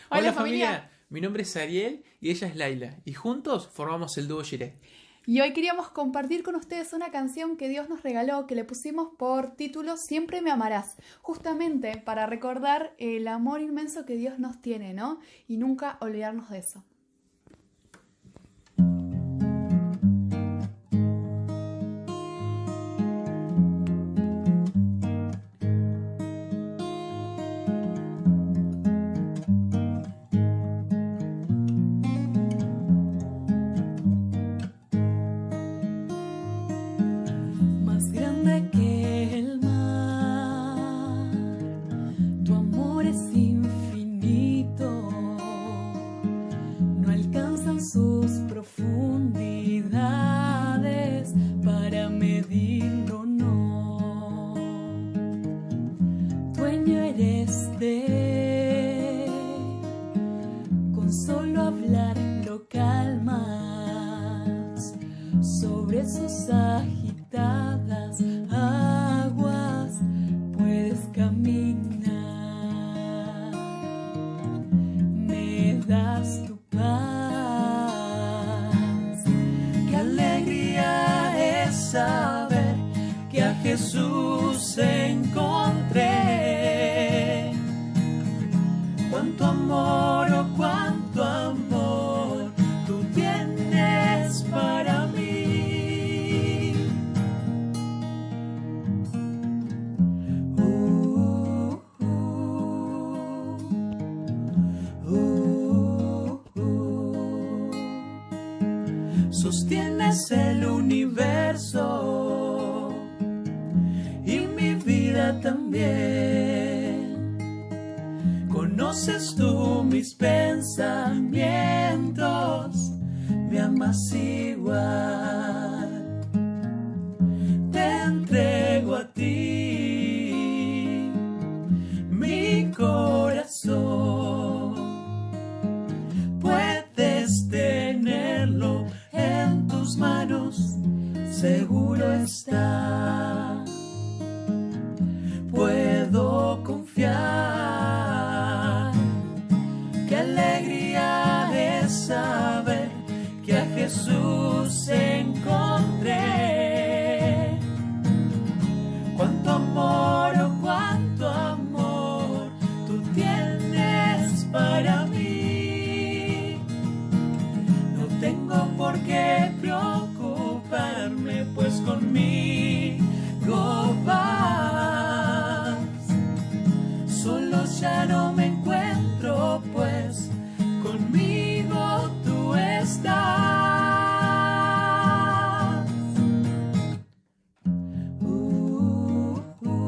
Hola Hola familia, familia, mi nombre es Ariel y ella es Laila y juntos formamos el dúo Jiré. y hoy queríamos compartir con ustedes una canción que Dios nos regaló, que le pusimos por título Siempre me amarás, justamente para recordar el amor inmenso que Dios nos tiene, ¿no? Y nunca olvidarnos de eso. Más grande que el mar, tu amor es infinito, no alcanzan sus profundidades para medirlo, no. Dueño eres de, con solo hablar lo calmas, sobre sus agitadas aguas puedes caminar. Me das tu paz. Qué alegría es saber que a Jesús encontré. Cuánto amor, oh cuánto amor tú tienes para mí. Sostienes el universo y mi vida también. Conoces tú mis pensamientos, me amas igual. Te entrego a ti mi corazón. Puedes tenerlo en tus manos, seguro está. Puedo confiar. Qué alegría es saber que a Jesús encontré. Cuánto amor, oh cuánto amor tú tienes para mí. No tengo por qué preocuparme, pues conmigo vas. Solo ya no me encuentro, pues conmigo tú estás. Uh, uh,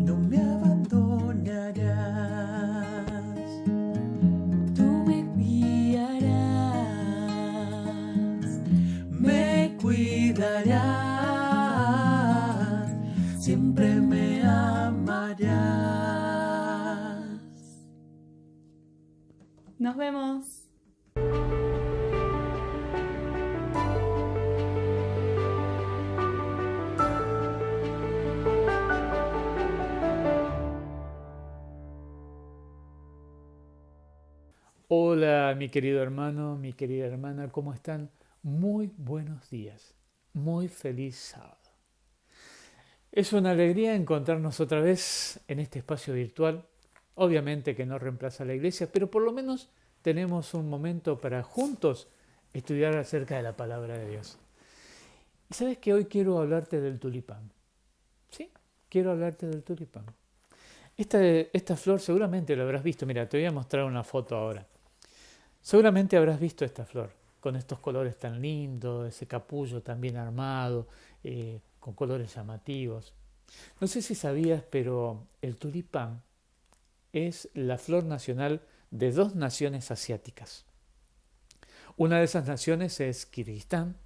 no me abandonarás, tú me guiarás, me cuidarás, siempre me amarás. Nos vemos. Hola, mi querido hermano, mi querida hermana, ¿cómo están? Muy buenos días, muy feliz sábado. Es una alegría encontrarnos otra vez en este espacio virtual. Obviamente que no reemplaza a la iglesia, pero por lo menos tenemos un momento para juntos estudiar acerca de la palabra de Dios. Y sabes que hoy quiero hablarte del tulipán. Sí, quiero hablarte del tulipán. Esta flor seguramente la habrás visto. Mira, te voy a mostrar una foto ahora. Seguramente habrás visto esta flor, con estos colores tan lindos, ese capullo tan bien armado, con colores llamativos. No sé si sabías, pero el tulipán es la flor nacional de dos naciones asiáticas. Una de esas naciones es Kirguistán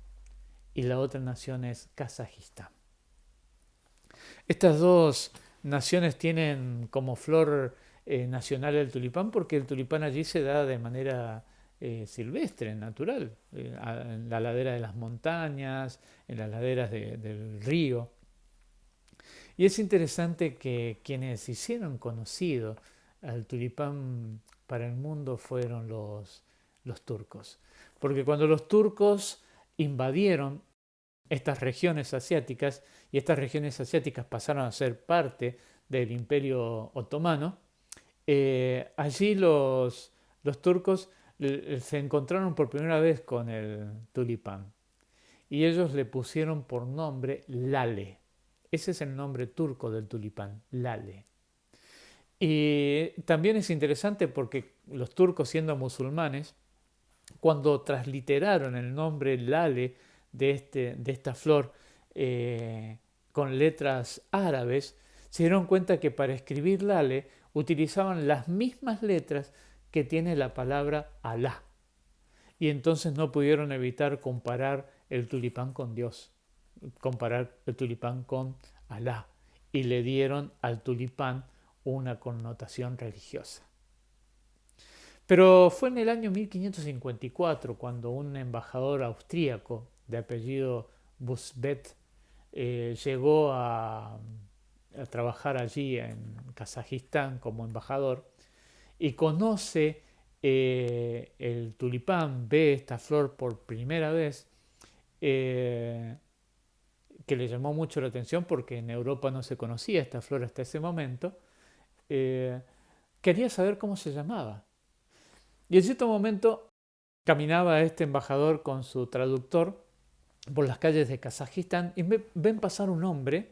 y la otra nación es Kazajistán. Estas dos naciones tienen como flor nacional el tulipán porque el tulipán allí se da de manera silvestre, natural, en la ladera de las montañas, en las laderas del río. Y es interesante que quienes hicieron conocido al tulipán para el mundo fueron los turcos. Porque cuando los turcos invadieron estas regiones asiáticas y estas regiones asiáticas pasaron a ser parte del Imperio Otomano, allí los turcos se encontraron por primera vez con el tulipán y ellos le pusieron por nombre Lale. Ese es el nombre turco del tulipán, Lale. Y también es interesante porque los turcos, siendo musulmanes, cuando transliteraron el nombre Lale de esta flor con letras árabes, se dieron cuenta que para escribir Lale utilizaban las mismas letras que tiene la palabra Alá. Y entonces no pudieron evitar comparar el tulipán con Dios, comparar el tulipán con Alá. Y le dieron al tulipán una connotación religiosa. Pero fue en el año 1554 cuando un embajador austríaco de apellido Busbet llegó a trabajar allí en Kazajistán como embajador y conoce el tulipán, ve esta flor por primera vez, que le llamó mucho la atención porque en Europa no se conocía esta flor hasta ese momento. Quería saber cómo se llamaba. Y en cierto momento caminaba este embajador con su traductor por las calles de Kazajistán y ven pasar un hombre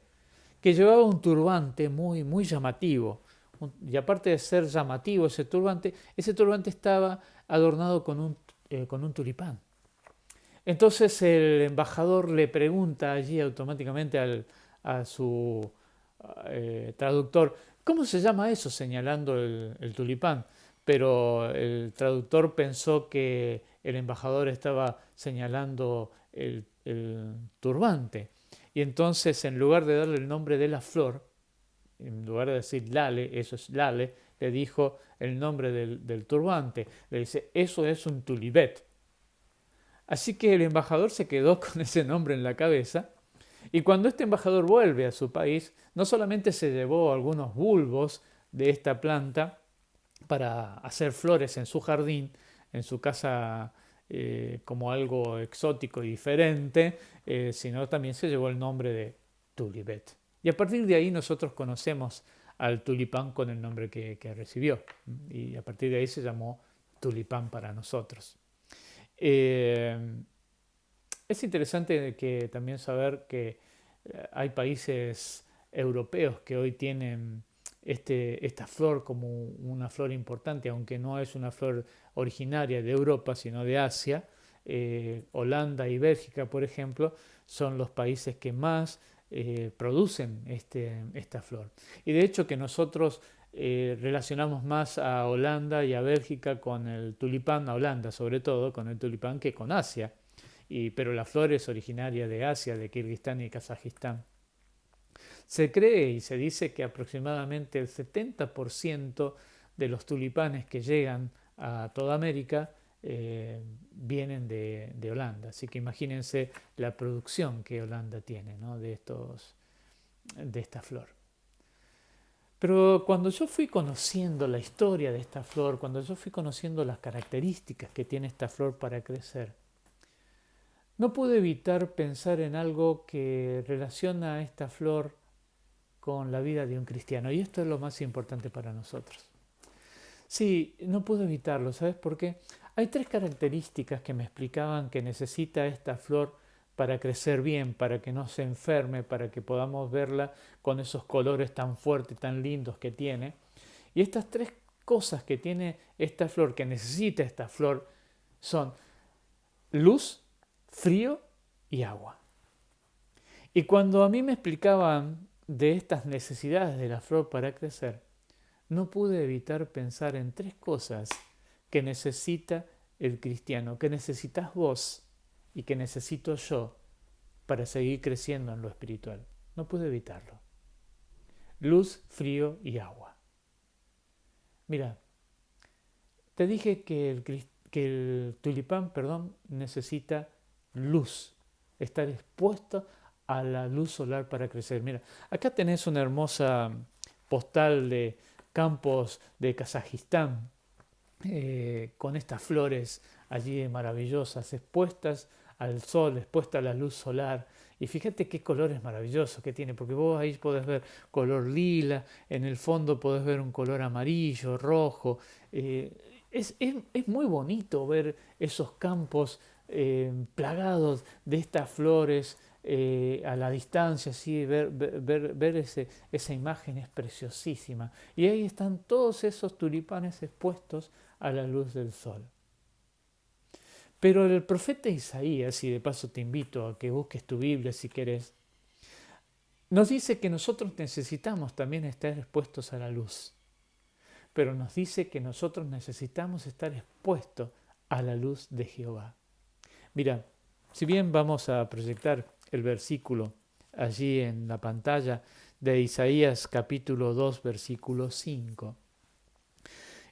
que llevaba un turbante muy, muy llamativo. Y aparte de ser llamativo ese turbante estaba adornado con un tulipán. Entonces el embajador le pregunta allí automáticamente a su traductor, ¿cómo se llama eso? Señalando el tulipán. Pero el traductor pensó que el embajador estaba señalando el turbante. Y entonces, en lugar de darle el nombre de la flor, en lugar de decir Lale, eso es Lale, le dijo el nombre del turbante. Le dice, eso es un tulibet. Así que el embajador se quedó con ese nombre en la cabeza. Y cuando este embajador vuelve a su país, no solamente se llevó algunos bulbos de esta planta para hacer flores en su jardín, en su casa, como algo exótico y diferente, sino también se llevó el nombre de tulibet. Y a partir de ahí nosotros conocemos al tulipán con el nombre que recibió. Y a partir de ahí se llamó tulipán para nosotros. Es interesante que también saber que hay países europeos que hoy tienen esta flor como una flor importante, aunque no es una flor originaria de Europa, sino de Asia. Holanda y Bélgica, por ejemplo, son los países que más producen esta flor. Y de hecho que nosotros relacionamos más a Holanda y a Bélgica con el tulipán, a Holanda sobre todo, con el tulipán que con Asia. Pero la flor es originaria de Asia, de Kirguistán y Kazajistán. Se cree y se dice que aproximadamente el 70% de los tulipanes que llegan a toda América vienen de Holanda. Así que imagínense la producción que Holanda tiene, ¿no? de esta flor. Pero cuando yo fui conociendo la historia de esta flor, cuando yo fui conociendo las características que tiene esta flor para crecer, no pude evitar pensar en algo que relaciona a esta flor con la vida de un cristiano. Y esto es lo más importante para nosotros. Sí, no pude evitarlo. ¿Sabes por qué? Hay 3 características que me explicaban que necesita esta flor para crecer bien, para que no se enferme, para que podamos verla con esos colores tan fuertes, tan lindos que tiene. Y estas 3 cosas que tiene esta flor, que necesita esta flor, son luz, frío y agua. Y cuando a mí me explicaban de estas necesidades de la flor para crecer, no pude evitar pensar en 3 cosas que necesita el cristiano, que necesitas vos y que necesito yo para seguir creciendo en lo espiritual. No pude evitarlo. Luz, frío y agua. Mira, te dije que el tulipán, necesita luz, estar expuesto a la luz solar para crecer. Mira, acá tenés una hermosa postal de campos de Kazajistán, con estas flores allí maravillosas, expuestas al sol, expuestas a la luz solar. Y fíjate qué colores maravillosos que tiene, porque vos ahí podés ver color lila, en el fondo podés ver un color amarillo, rojo. Es muy bonito ver esos campos plagados de estas flores a la distancia, así, ver esa imagen es preciosísima. Y ahí están todos esos tulipanes expuestos a la luz del sol. Pero el profeta Isaías, y de paso te invito a que busques tu Biblia si querés, nos dice que nosotros necesitamos también estar expuestos a la luz. Pero nos dice que nosotros necesitamos estar expuestos a la luz de Jehová. Mira, si bien vamos a proyectar el versículo allí en la pantalla de Isaías capítulo 2, versículo 5.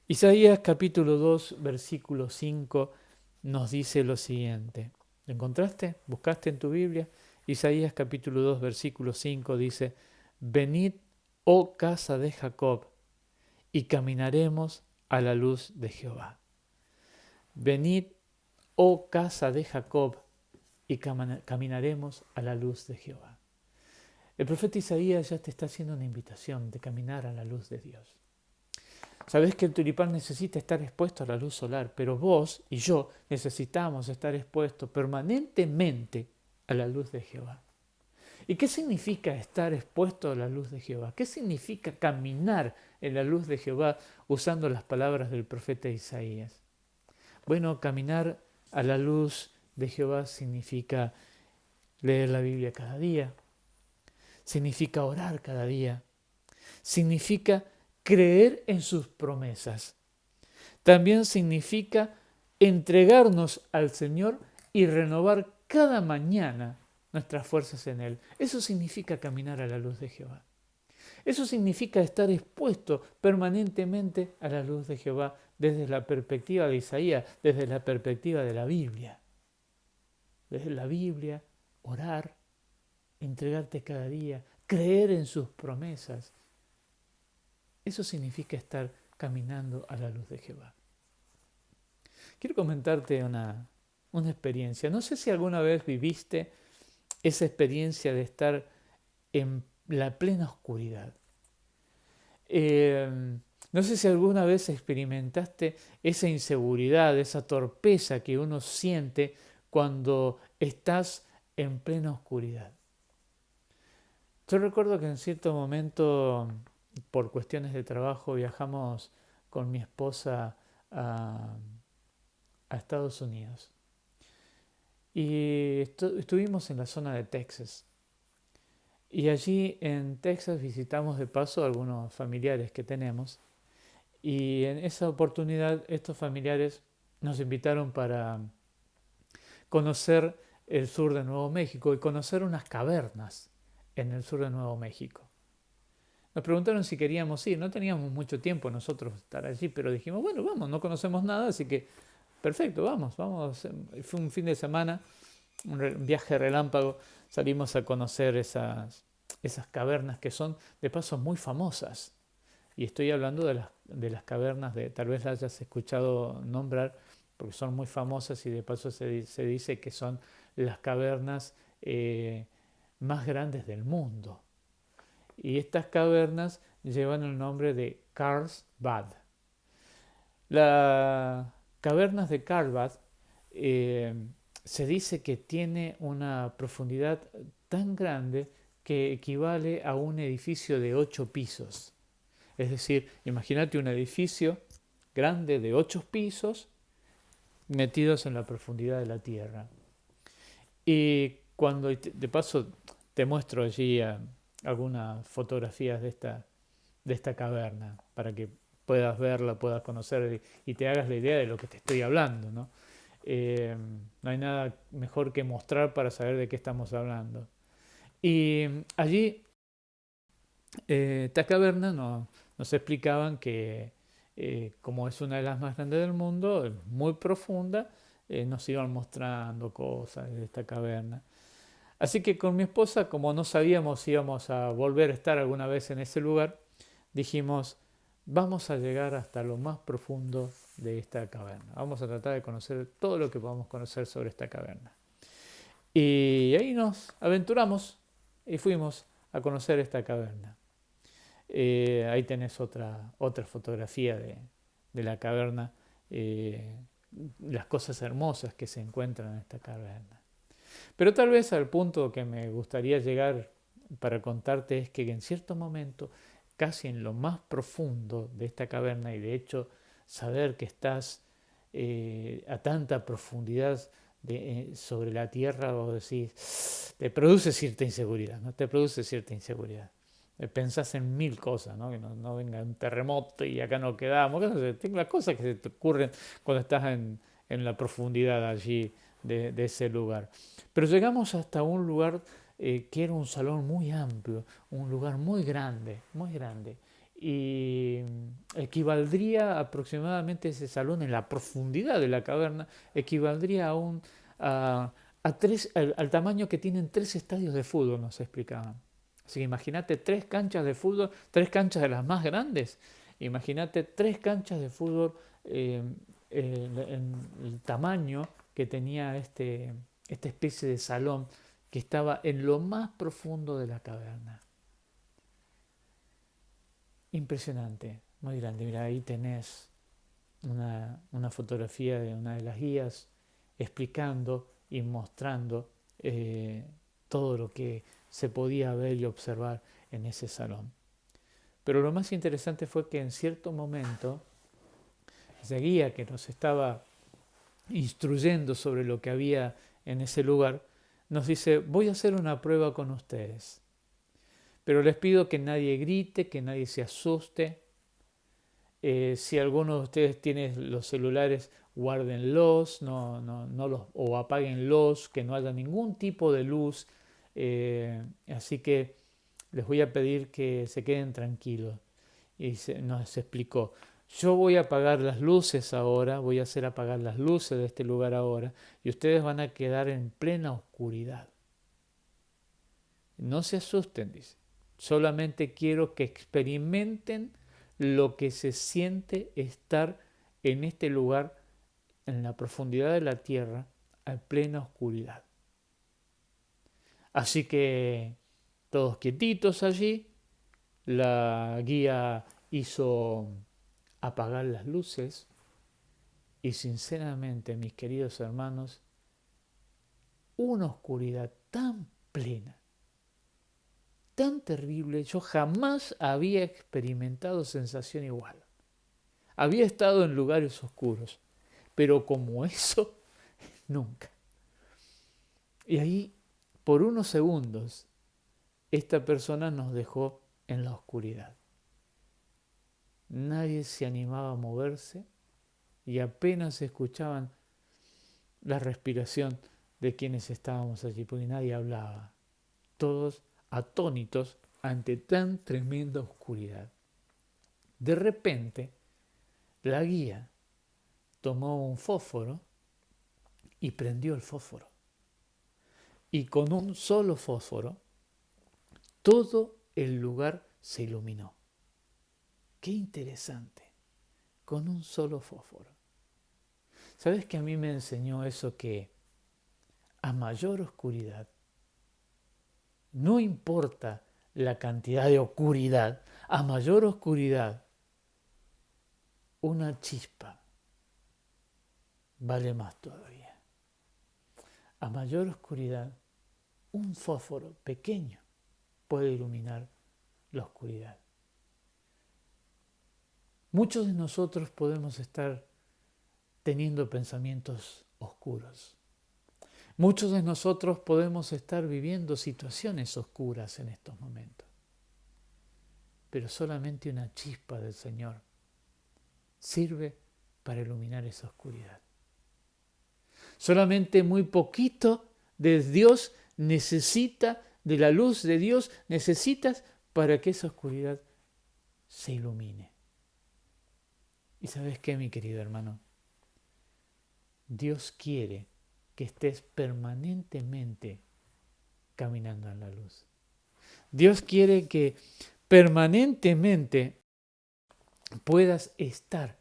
Isaías capítulo 2, versículo 5 nos dice lo siguiente. ¿Lo encontraste? ¿Buscaste en tu Biblia? Isaías capítulo 2, versículo 5 dice: Venid, oh casa de Jacob, y caminaremos a la luz de Jehová. Venid, oh casa de Jacob, y caminaremos a la luz de Jehová. El profeta Isaías ya te está haciendo una invitación de caminar a la luz de Dios. Sabes que el tulipán necesita estar expuesto a la luz solar, pero vos y yo necesitamos estar expuestos permanentemente a la luz de Jehová. ¿Y qué significa estar expuesto a la luz de Jehová? ¿Qué significa caminar en la luz de Jehová usando las palabras del profeta Isaías? Bueno, caminar a la luz de Jehová significa leer la Biblia cada día, significa orar cada día, significa creer en sus promesas. También significa entregarnos al Señor y renovar cada mañana nuestras fuerzas en Él. Eso significa caminar a la luz de Jehová. Eso significa estar expuesto permanentemente a la luz de Jehová desde la perspectiva de Isaías, desde la perspectiva de la Biblia. Desde la Biblia, orar, entregarte cada día, creer en sus promesas. Eso significa estar caminando a la luz de Jehová. Quiero comentarte una experiencia. No sé si alguna vez viviste esa experiencia de estar en la plena oscuridad. No sé si alguna vez experimentaste esa inseguridad, esa torpeza que uno siente cuando estás en plena oscuridad. Yo recuerdo que en cierto momento, por cuestiones de trabajo, viajamos con mi esposa a Estados Unidos. Y estuvimos en la zona de Texas. Y allí en Texas visitamos de paso a algunos familiares que tenemos. Y en esa oportunidad estos familiares nos invitaron para conocer el sur de Nuevo México y conocer unas cavernas en el sur de Nuevo México. Nos preguntaron si queríamos ir. No teníamos mucho tiempo nosotros estar allí, pero dijimos, bueno, vamos, no conocemos nada, así que perfecto, vamos. Fue un fin de semana, un viaje relámpago. Salimos a conocer esas cavernas que son de paso muy famosas. Y estoy hablando de las cavernas, tal vez las hayas escuchado nombrar, porque son muy famosas y de paso se dice que son las cavernas más grandes del mundo. Y estas cavernas llevan el nombre de Carlsbad. Las cavernas de Carlsbad se dice que tiene una profundidad tan grande que equivale a un edificio de 8 pisos. Es decir, imagínate un edificio grande de 8 pisos metidos en la profundidad de la tierra. Y cuando, de paso, te muestro allí algunas fotografías de esta caverna para que puedas verla, puedas conocer y te hagas la idea de lo que te estoy hablando, ¿no? No hay nada mejor que mostrar para saber de qué estamos hablando. Y allí, esta caverna nos explicaban que, como es una de las más grandes del mundo, muy profunda, nos iban mostrando cosas de esta caverna. Así que con mi esposa, como no sabíamos si íbamos a volver a estar alguna vez en ese lugar, dijimos, vamos a llegar hasta lo más profundo de esta caverna. Vamos a tratar de conocer todo lo que podamos conocer sobre esta caverna. Y ahí nos aventuramos y fuimos a conocer esta caverna. Ahí tenés otra fotografía de la caverna, las cosas hermosas que se encuentran en esta caverna. Pero tal vez al punto que me gustaría llegar para contarte es que en cierto momento, casi en lo más profundo de esta caverna, y de hecho saber que estás a tanta profundidad sobre la tierra, vos decís, te produce cierta inseguridad, ¿no? Te produce cierta inseguridad. Pensás en mil cosas, ¿no? Que no venga un terremoto y acá no quedamos. Las cosas que se te ocurren cuando estás en la profundidad allí de ese lugar. Pero llegamos hasta un lugar que era un salón muy amplio, un lugar muy grande, y equivaldría aproximadamente ese salón en la profundidad de la caverna, equivaldría al tamaño que tienen 3 estadios de fútbol, nos explicaban. Así que imagínate 3 canchas de fútbol, 3 canchas de las más grandes, imagínate 3 canchas de fútbol en el tamaño que tenía esta especie de salón que estaba en lo más profundo de la caverna. Impresionante, muy grande. Mira, ahí tenés una fotografía de una de las guías explicando y mostrando todo lo que se podía ver y observar en ese salón. Pero lo más interesante fue que en cierto momento esa guía que nos estaba instruyendo sobre lo que había en ese lugar, nos dice, voy a hacer una prueba con ustedes, pero les pido que nadie grite, que nadie se asuste. Si alguno de ustedes tiene los celulares, guárdenlos, o apáguenlos, que no haya ningún tipo de luz. Así que les voy a pedir que se queden tranquilos. Y nos explicó, yo voy a apagar las luces ahora, voy a hacer apagar las luces de este lugar ahora, y ustedes van a quedar en plena oscuridad. No se asusten, dice. Solamente quiero que experimenten lo que se siente estar en este lugar, en la profundidad de la tierra, a plena oscuridad. Así que todos quietitos allí, la guía hizo apagar las luces y sinceramente, mis queridos hermanos, una oscuridad tan plena, tan terrible, yo jamás había experimentado sensación igual. Había estado en lugares oscuros, pero como eso, nunca. Y ahí, por unos segundos, esta persona nos dejó en la oscuridad. Nadie se animaba a moverse y apenas escuchaban la respiración de quienes estábamos allí, porque nadie hablaba. Todos atónitos ante tan tremenda oscuridad. De repente, la guía tomó un fósforo y prendió el fósforo. Y con un solo fósforo, todo el lugar se iluminó. ¡Qué interesante! Con un solo fósforo. ¿Sabes que a mí me enseñó eso? Que a mayor oscuridad, no importa la cantidad de oscuridad, a mayor oscuridad, una chispa vale más todavía. A mayor oscuridad, un fósforo pequeño puede iluminar la oscuridad. Muchos de nosotros podemos estar teniendo pensamientos oscuros. Muchos de nosotros podemos estar viviendo situaciones oscuras en estos momentos. Pero solamente una chispa del Señor sirve para iluminar esa oscuridad. Solamente muy poquito de Dios necesita, de la luz de Dios necesitas para que esa oscuridad se ilumine. ¿Y sabes qué, mi querido hermano? Dios quiere que estés permanentemente caminando en la luz. Dios quiere que permanentemente puedas estar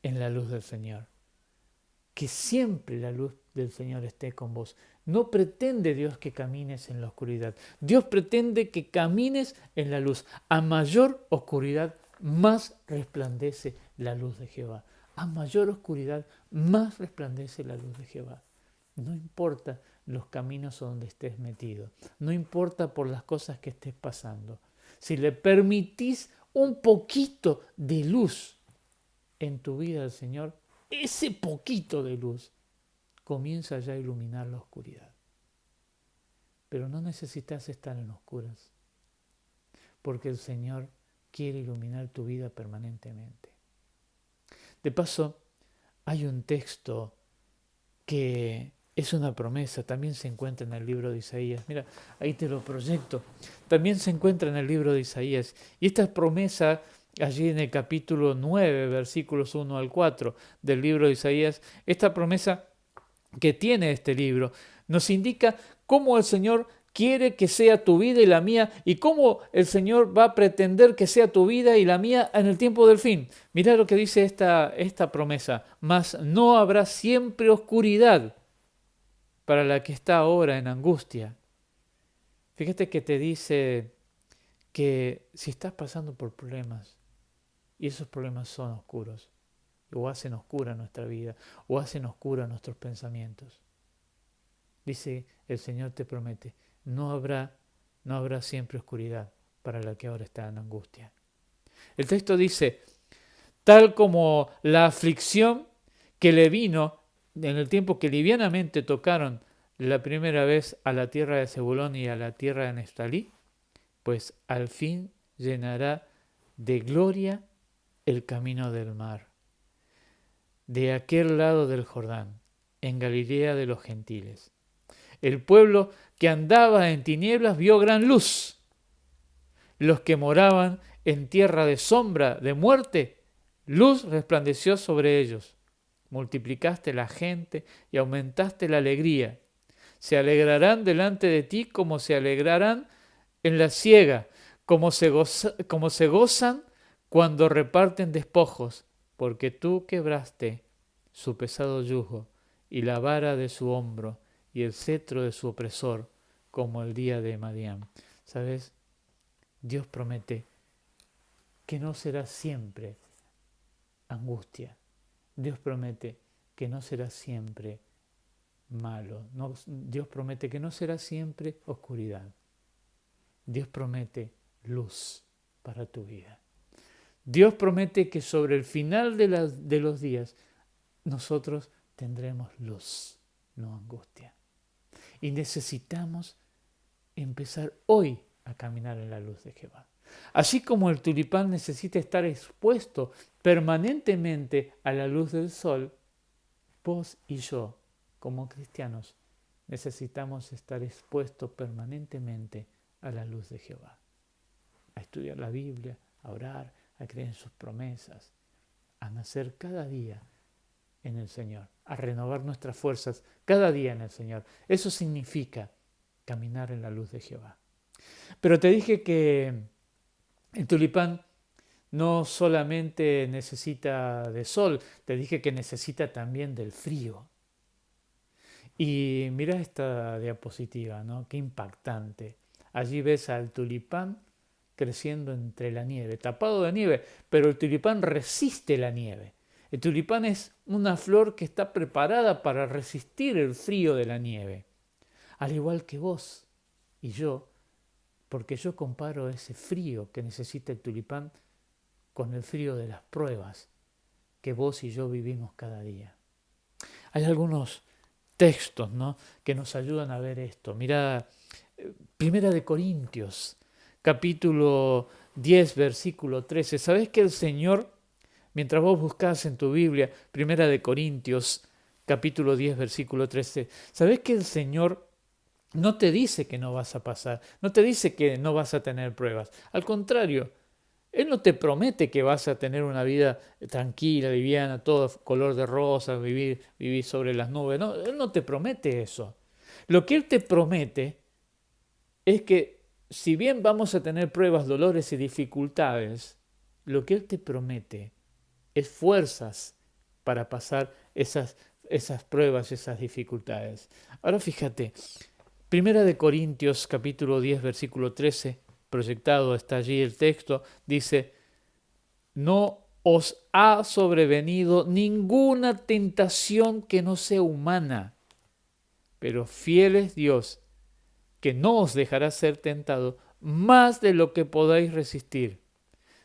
en la luz del Señor. Que siempre la luz del Señor esté con vos. No pretende Dios que camines en la oscuridad. Dios pretende que camines en la luz. A mayor oscuridad, más resplandece la luz de Jehová. A mayor oscuridad, más resplandece la luz de Jehová. No importa los caminos donde estés metido. No importa por las cosas que estés pasando. Si le permitís un poquito de luz en tu vida al Señor, ese poquito de luz comienza ya a iluminar la oscuridad. Pero no necesitas estar en oscuras, porque el Señor quiere iluminar tu vida permanentemente. De paso, hay un texto que es una promesa, también se encuentra en el libro de Isaías. Mira, ahí te lo proyecto. También se encuentra en el libro de Isaías. Y esta promesa, allí en el capítulo 9, versículos 1 al 4 del libro de Isaías, esta promesa que tiene este libro, nos indica cómo el Señor quiere que sea tu vida y la mía, y cómo el Señor va a pretender que sea tu vida y la mía en el tiempo del fin. Mirá lo que dice esta promesa: mas no habrá siempre oscuridad para la que está ahora en angustia. Fíjate que te dice que si estás pasando por problemas, y esos problemas son oscuros, o hacen oscura nuestra vida, o hacen oscura nuestros pensamientos, dice el Señor, te promete, no habrá siempre oscuridad para la que ahora está en angustia. El texto dice, tal como la aflicción que le vino en el tiempo que livianamente tocaron la primera vez a la tierra de Zebulón y a la tierra de Neftalí, pues al fin llenará de gloria el camino del mar, de aquel lado del Jordán, en Galilea de los gentiles. El pueblo que andaba en tinieblas vio gran luz. Los que moraban en tierra de sombra, de muerte, luz resplandeció sobre ellos. Multiplicaste la gente y aumentaste la alegría. Se alegrarán delante de ti como se alegrarán en la siega, como se gozan cuando reparten despojos, porque tú quebraste su pesado yugo y la vara de su hombro y el cetro de su opresor, como el día de Madián. ¿Sabes? Dios promete que no será siempre angustia. Dios promete que no será siempre malo. Dios promete que no será siempre oscuridad. Dios promete luz para tu vida. Dios promete que sobre el final de los días nosotros tendremos luz, no angustia. Y necesitamos empezar hoy a caminar en la luz de Jehová. Así como el tulipán necesita estar expuesto permanentemente a la luz del sol, vos y yo, como cristianos, necesitamos estar expuestos permanentemente a la luz de Jehová. A estudiar la Biblia, a orar, a creer en sus promesas, a nacer cada día en el Señor, a renovar nuestras fuerzas cada día en el Señor. Eso significa caminar en la luz de Jehová. Pero te dije que el tulipán no solamente necesita de sol, te dije que necesita también del frío. Y mira esta diapositiva, ¿no? Qué impactante. Allí ves al tulipán creciendo entre la nieve, tapado de nieve, pero el tulipán resiste la nieve. El tulipán es una flor que está preparada para resistir el frío de la nieve, al igual que vos y yo, porque yo comparo ese frío que necesita el tulipán con el frío de las pruebas que vos y yo vivimos cada día. Hay algunos textos, ¿no?, que nos ayudan a ver esto. Mirá, Primera de Corintios, capítulo 10, versículo 13. ¿Sabés que el Señor, mientras vos buscás en tu Biblia, Primera de Corintios, capítulo 10, versículo 13, ¿sabés que el Señor no te dice que no vas a pasar, no te dice que no vas a tener pruebas? Al contrario, Él no te promete que vas a tener una vida tranquila, liviana, todo color de rosa, vivir sobre las nubes. No, Él no te promete eso. Lo que Él te promete es que si bien vamos a tener pruebas, dolores y dificultades, lo que Él te promete es fuerzas para pasar esas pruebas, esas dificultades. Ahora fíjate, Primera de Corintios capítulo 10, versículo 13, proyectado está allí el texto, dice, no os ha sobrevenido ninguna tentación que no sea humana, pero fiel es Dios, que no os dejará ser tentado más de lo que podáis resistir,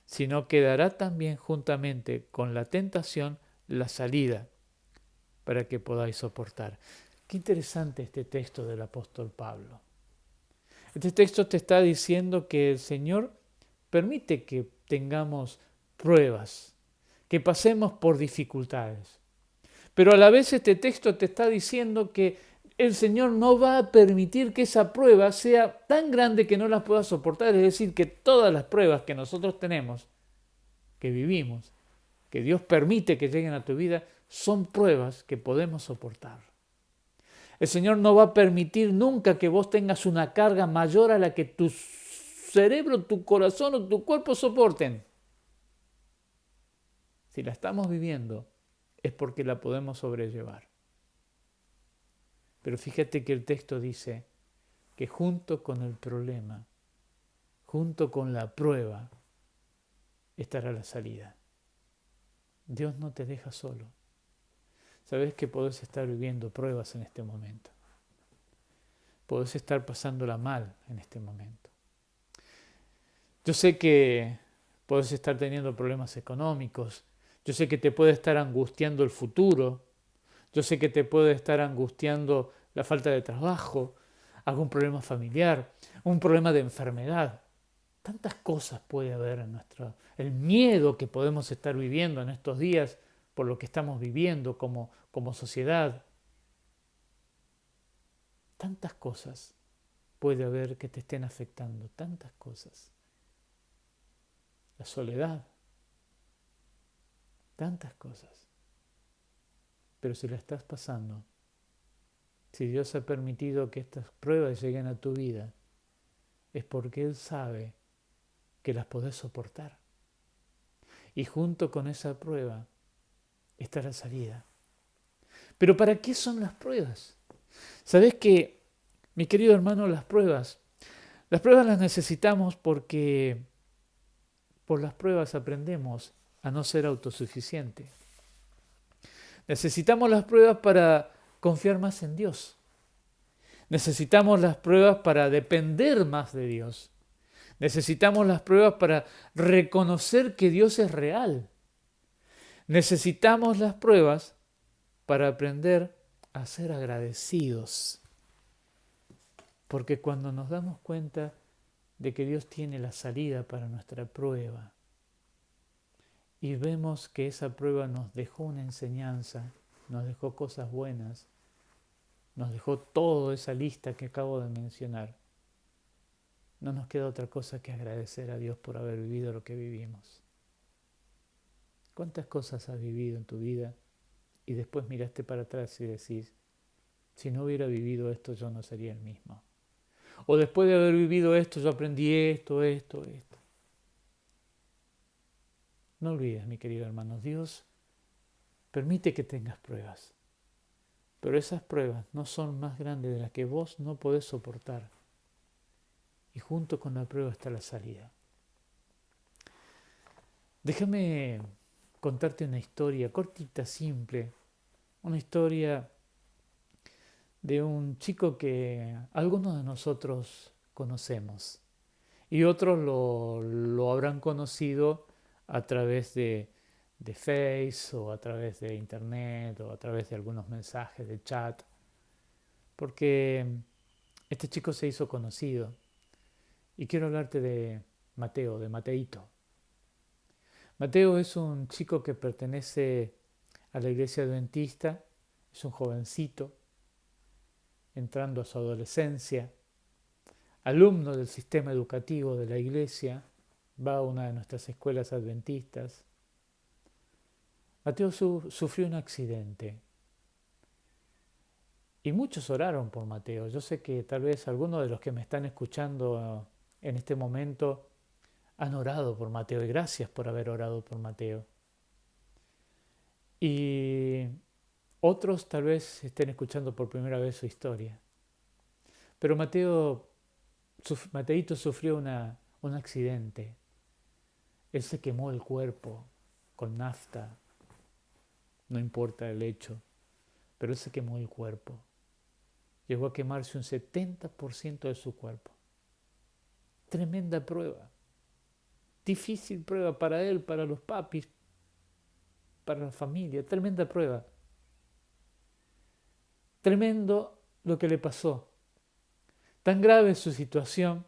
sino que dará también juntamente con la tentación la salida para que podáis soportar. Qué interesante este texto del apóstol Pablo. Este texto te está diciendo que el Señor permite que tengamos pruebas, que pasemos por dificultades. Pero a la vez este texto te está diciendo que el Señor no va a permitir que esa prueba sea tan grande que no la pueda soportar. Es decir, que todas las pruebas que nosotros tenemos, que vivimos, que Dios permite que lleguen a tu vida, son pruebas que podemos soportar. El Señor no va a permitir nunca que vos tengas una carga mayor a la que tu cerebro, tu corazón o tu cuerpo soporten. Si la estamos viviendo, es porque la podemos sobrellevar. Pero fíjate que el texto dice que junto con el problema, junto con la prueba, estará la salida. Dios no te deja solo. Sabes que podés estar viviendo pruebas en este momento. Podés estar pasándola mal en este momento. Yo sé que podés estar teniendo problemas económicos. Yo sé que te puede estar angustiando el futuro. Yo sé que te puede estar angustiando la falta de trabajo, algún problema familiar, un problema de enfermedad. Tantas cosas puede haber en el miedo que podemos estar viviendo en estos días por lo que estamos viviendo como sociedad. Tantas cosas puede haber que te estén afectando, tantas cosas. La soledad, tantas cosas. Pero si la estás pasando, si Dios ha permitido que estas pruebas lleguen a tu vida, es porque Él sabe que las podés soportar. Y junto con esa prueba está la salida. Pero ¿para qué son las pruebas? ¿Sabés que, mi querido hermano, las pruebas las necesitamos porque por las pruebas aprendemos a no ser autosuficientes. Necesitamos las pruebas para confiar más en Dios. Necesitamos las pruebas para depender más de Dios. Necesitamos las pruebas para reconocer que Dios es real. Necesitamos las pruebas para aprender a ser agradecidos. Porque cuando nos damos cuenta de que Dios tiene la salida para nuestra prueba y vemos que esa prueba nos dejó una enseñanza, nos dejó cosas buenas, nos dejó toda esa lista que acabo de mencionar, no nos queda otra cosa que agradecer a Dios por haber vivido lo que vivimos. ¿Cuántas cosas has vivido en tu vida y después miraste para atrás y decís, si no hubiera vivido esto yo no sería el mismo? O después de haber vivido esto yo aprendí esto. No olvides, mi querido hermano, Dios permite que tengas pruebas, pero esas pruebas no son más grandes de las que vos no podés soportar. Y junto con la prueba está la salida. Déjame contarte una historia cortita, simple, una historia de un chico que algunos de nosotros conocemos y otros lo habrán conocido a través de Face o a través de Internet o a través de algunos mensajes de chat, porque este chico se hizo conocido. Y quiero hablarte de Mateo, de Mateito. Mateo es un chico que pertenece a la iglesia adventista, es un jovencito, entrando a su adolescencia, alumno del sistema educativo de la iglesia, va a una de nuestras escuelas adventistas. Mateo sufrió un accidente Y muchos oraron por Mateo. Yo sé que tal vez algunos de los que me están escuchando en este momento han orado por Mateo y gracias por haber orado por Mateo. Y otros tal vez estén escuchando por primera vez su historia. Pero Mateito sufrió un accidente. Él se quemó el cuerpo con nafta. No importa el hecho, pero él se quemó el cuerpo. Llegó a quemarse un 70% de su cuerpo. Tremenda prueba. Difícil prueba para él, para los papis, para la familia. Tremenda prueba. Tremendo lo que le pasó. Tan grave su situación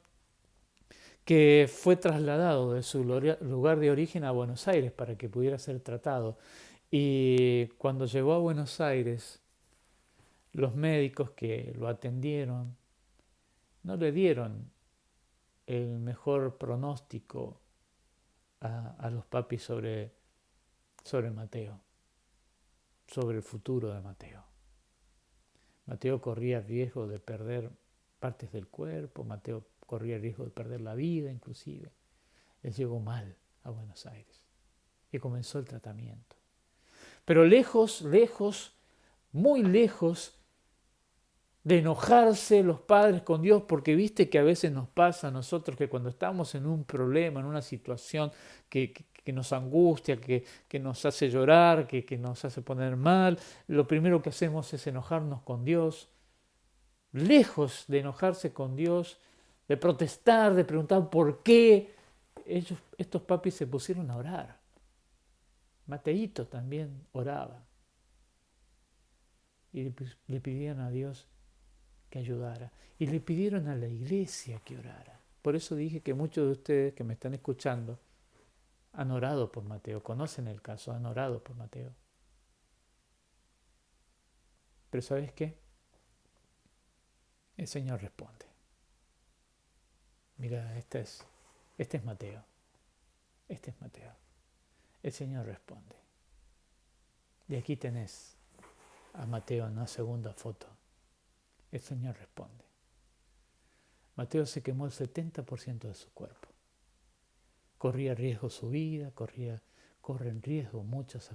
que fue trasladado de su lugar de origen a Buenos Aires para que pudiera ser tratado. Y cuando llegó a Buenos Aires, los médicos que lo atendieron no le dieron el mejor pronóstico a los papis sobre Mateo, sobre el futuro de Mateo. Mateo corría riesgo de perder partes del cuerpo, Mateo corría riesgo de perder la vida inclusive. Él llegó mal a Buenos Aires y comenzó el tratamiento. Pero lejos, muy lejos de enojarse los padres con Dios, porque viste que a veces nos pasa a nosotros que cuando estamos en un problema, en una situación que nos angustia, que nos hace llorar, que nos hace poner mal, lo primero que hacemos es enojarnos con Dios. Lejos de enojarse con Dios, de protestar, de preguntar por qué, estos papis se pusieron a orar. Mateito también oraba y le pidieron a Dios que ayudara y le pidieron a la iglesia que orara. Por eso dije que muchos de ustedes que me están escuchando han orado por Mateo, conocen el caso, han orado por Mateo. Pero ¿sabes qué? El Señor responde. Mira, este es Mateo. Este es Mateo. El Señor responde. Y aquí tenés a Mateo en una segunda foto. El Señor responde. Mateo se quemó el 70% de su cuerpo. Corría riesgo su vida, corre en riesgo muchas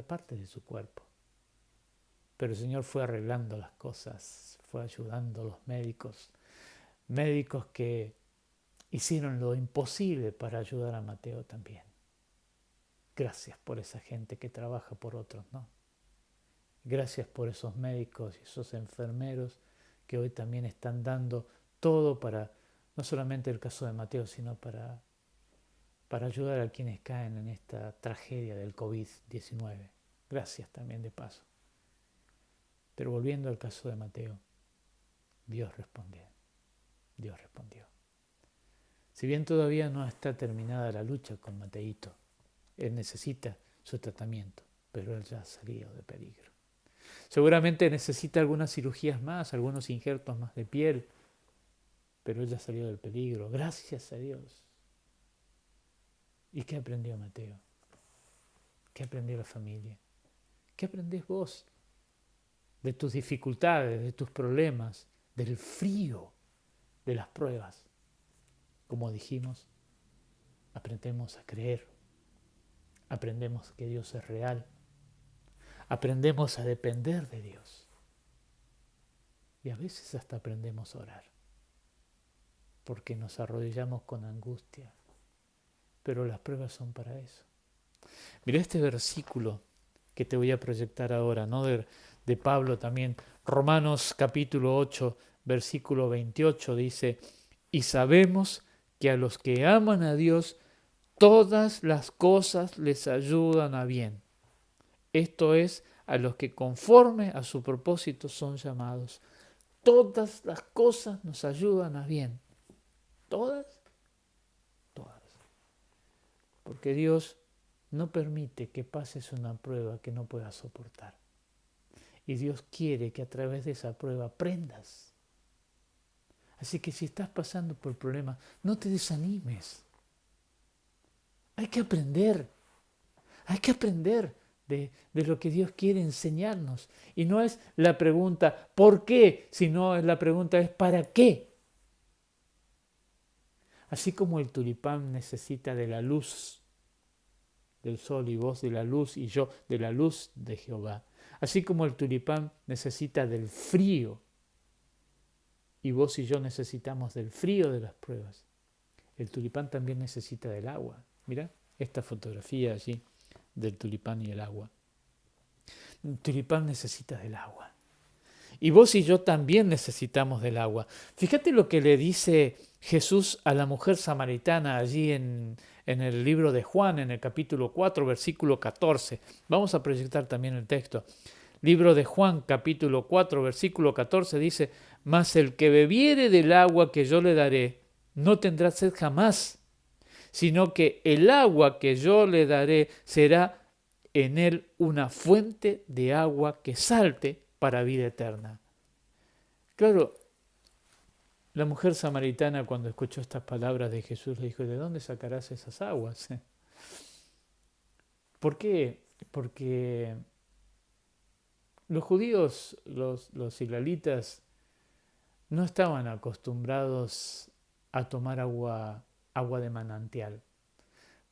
partes de su cuerpo. Pero el Señor fue arreglando las cosas, fue ayudando a los médicos que hicieron lo imposible para ayudar a Mateo también. Gracias por esa gente que trabaja por otros, ¿no? Gracias por esos médicos y esos enfermeros que hoy también están dando todo para, no solamente el caso de Mateo, sino para ayudar a quienes caen en esta tragedia del COVID-19. Gracias también de paso. Pero volviendo al caso de Mateo, Dios respondió. Si bien todavía no está terminada la lucha con Mateito, él necesita su tratamiento, pero él ya ha salido de peligro. Seguramente necesita algunas cirugías más, algunos injertos más de piel, pero él ya salió del peligro, gracias a Dios. ¿Y qué aprendió Mateo? ¿Qué aprendió la familia? ¿Qué aprendés vos de tus dificultades, de tus problemas, del frío de las pruebas? Como dijimos, aprendemos a creer, aprendemos que Dios es real, aprendemos a depender de Dios y a veces hasta aprendemos a orar, porque nos arrodillamos con angustia, pero las pruebas son para eso. Mira este versículo que te voy a proyectar ahora, ¿no? De Pablo también, Romanos capítulo 8, versículo 28 dice: y sabemos que a los que aman a Dios, todas las cosas les ayudan a bien. Esto es, a los que conforme a su propósito son llamados. Todas las cosas nos ayudan a bien. ¿Todas? Todas. Porque Dios no permite que pases una prueba que no puedas soportar. Y Dios quiere que a través de esa prueba aprendas. Así que si estás pasando por problemas, no te desanimes. Hay que aprender. de lo que Dios quiere enseñarnos. Y no es la pregunta ¿por qué?, sino la pregunta es ¿para qué? Así como el tulipán necesita de la luz del sol y vos de la luz y yo de la luz de Jehová. Así como el tulipán necesita del frío y vos y yo necesitamos del frío de las pruebas. El tulipán también necesita del agua. Mira esta fotografía allí del tulipán y el agua. El tulipán necesita del agua. Y vos y yo también necesitamos del agua. Fíjate lo que le dice Jesús a la mujer samaritana allí en el libro de Juan, en el capítulo 4, versículo 14. Vamos a proyectar también el texto. Libro de Juan, capítulo 4, versículo 14 dice: mas el que bebiere del agua que yo le daré, no tendrá sed jamás, sino que el agua que yo le daré será en él una fuente de agua que salte para vida eterna. Claro, la mujer samaritana cuando escuchó estas palabras de Jesús le dijo: ¿de dónde sacarás esas aguas? ¿Por qué? Porque los judíos, los israelitas, no estaban acostumbrados a tomar agua de manantial.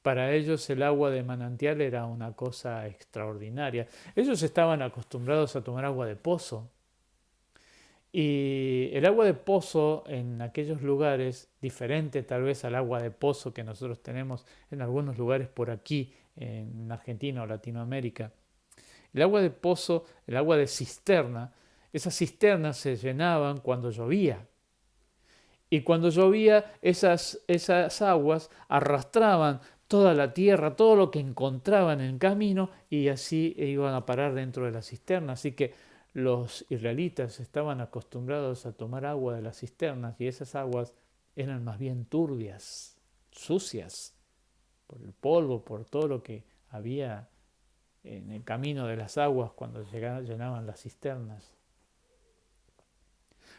Para ellos el agua de manantial era una cosa extraordinaria. Ellos estaban acostumbrados a tomar agua de pozo. Y el agua de pozo en aquellos lugares, diferente tal vez al agua de pozo que nosotros tenemos en algunos lugares por aquí, en Argentina o Latinoamérica. El agua de pozo, el agua de cisterna, esas cisternas se llenaban cuando llovía. Y cuando llovía, esas aguas arrastraban toda la tierra, todo lo que encontraban en camino, y así iban a parar dentro de la cisterna. Así que los israelitas estaban acostumbrados a tomar agua de las cisternas, y esas aguas eran más bien turbias, sucias, por el polvo, por todo lo que había en el camino de las aguas cuando llenaban las cisternas.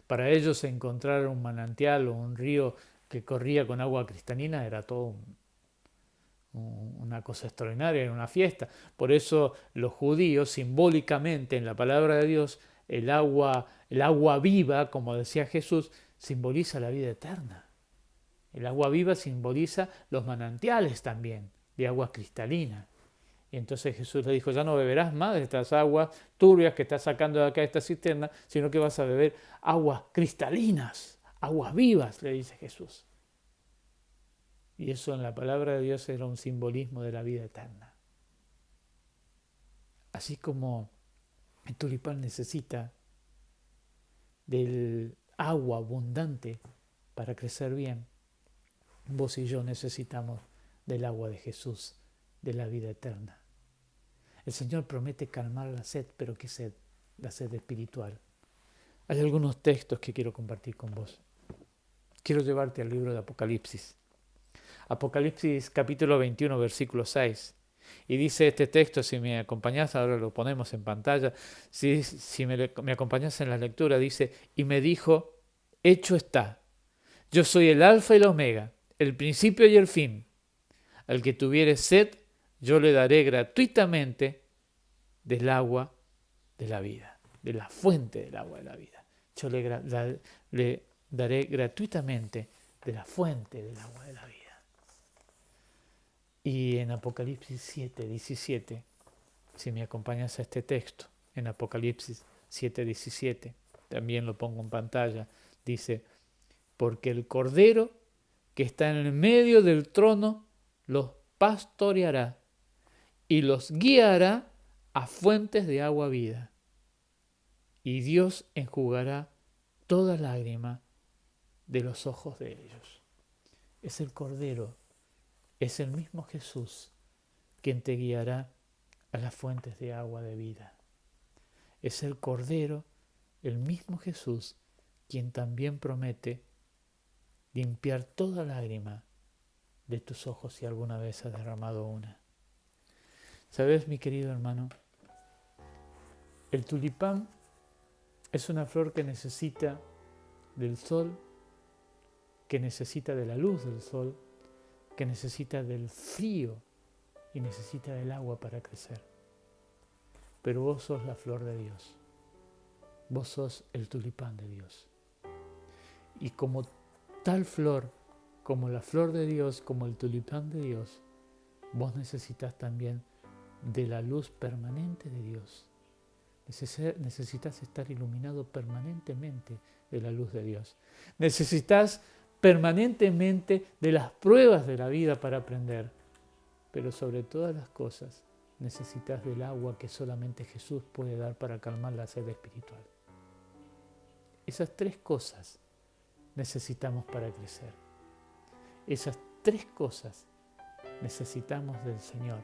Para ellos encontrar un manantial o un río que corría con agua cristalina era todo una cosa extraordinaria, era una fiesta. Por eso los judíos simbólicamente en la palabra de Dios, el agua viva, como decía Jesús, simboliza la vida eterna. El agua viva simboliza los manantiales también de agua cristalina. Y entonces Jesús le dijo: ya no beberás más de estas aguas turbias que estás sacando de acá de esta cisterna, sino que vas a beber aguas cristalinas, aguas vivas, le dice Jesús. Y eso en la palabra de Dios era un simbolismo de la vida eterna. Así como el tulipán necesita del agua abundante para crecer bien, vos y yo necesitamos del agua de Jesús, de la vida eterna. El Señor promete calmar la sed, pero ¿qué sed? La sed espiritual. Hay algunos textos que quiero compartir con vos. Quiero llevarte al libro de Apocalipsis. Apocalipsis capítulo 21, versículo 6. Y dice este texto, si me acompañás, ahora lo ponemos en pantalla, si me acompañás en la lectura, dice: y me dijo: hecho está, yo soy el alfa y la omega, el principio y el fin. Al que tuviere sed, yo le daré gratuitamente del agua de la vida, de la fuente del agua de la vida. Yo le daré gratuitamente de la fuente del agua de la vida. Y en Apocalipsis 7, 17, si me acompañas a este texto, en Apocalipsis 7, 17, también lo pongo en pantalla, dice: porque el Cordero que está en el medio del trono los pastoreará y los guiará a fuentes de agua vida. Y Dios enjugará toda lágrima de los ojos de ellos. Es el Cordero, es el mismo Jesús quien te guiará a las fuentes de agua de vida. Es el Cordero, el mismo Jesús, quien también promete limpiar toda lágrima de tus ojos si alguna vez has derramado una. ¿Sabes, mi querido hermano? El tulipán es una flor que necesita del sol, que necesita de la luz del sol, que necesita del frío y necesita del agua para crecer. pero vos sos la flor de Dios. Vos sos el tulipán de Dios. Y como tal flor, como la flor de Dios, como el tulipán de Dios, vos necesitas también de la luz permanente de Dios. Necesitas estar iluminado permanentemente de la luz de Dios. Necesitas permanentemente de las pruebas de la vida para aprender. Pero sobre todas las cosas, necesitas del agua que solamente Jesús puede dar para calmar la sed espiritual. Esas tres cosas necesitamos para crecer. Esas tres cosas necesitamos del Señor.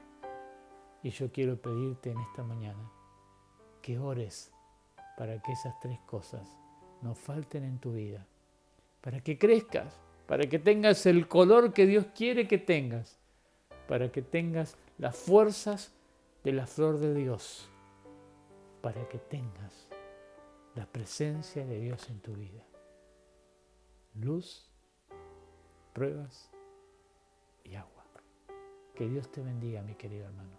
Y yo quiero pedirte en esta mañana que ores para que esas tres cosas no falten en tu vida, para que crezcas, para que tengas el color que Dios quiere que tengas, para que tengas las fuerzas de la flor de Dios, para que tengas la presencia de Dios en tu vida. Luz, pruebas y agua. Que Dios te bendiga, mi querido hermano.